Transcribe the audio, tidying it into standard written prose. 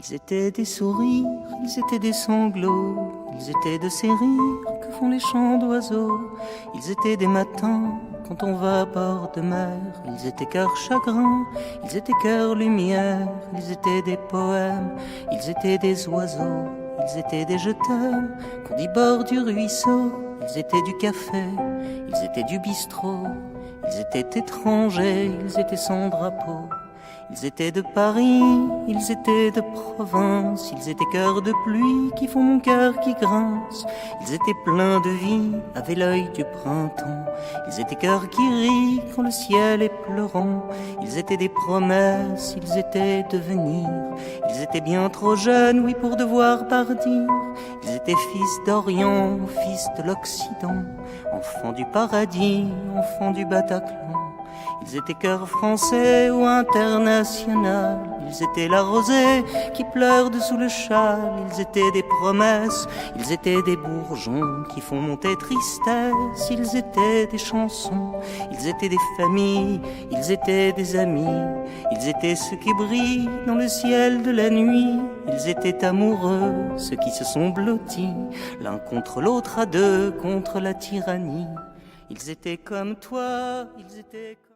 Ils étaient des sourires, ils étaient des sanglots, ils étaient de ces rires que font les chants d'oiseaux. Ils étaient des matins quand on va à bord de mer, ils étaient cœur chagrin, ils étaient cœur lumière, ils étaient des poèmes, ils étaient des oiseaux, ils étaient des je t'aime qu'on dit bord du ruisseau. Ils étaient du café, ils étaient du bistrot, ils étaient étrangers, ils étaient sans drapeau. Ils étaient de Paris, ils étaient de province, ils étaient cœurs de pluie qui font mon cœur qui grince. Ils étaient pleins de vie, avaient l'œil du printemps. Ils étaient cœurs qui rient quand le ciel est pleurant. Ils étaient des promesses, ils étaient devenir. Ils étaient bien trop jeunes, oui, pour devoir partir. Ils étaient fils d'Orient, fils de l'Occident, enfants du paradis, enfants du Bataclan. Ils étaient cœurs français ou international. Ils étaient la rosée qui pleure dessous le châle. Ils étaient des promesses, ils étaient des bourgeons qui font monter tristesse. Ils étaient des chansons, ils étaient des familles, ils étaient des amis. Ils étaient ceux qui brillent dans le ciel de la nuit. Ils étaient amoureux, ceux qui se sont blottis l'un contre l'autre à deux contre la tyrannie. Ils étaient comme toi, ils étaient comme...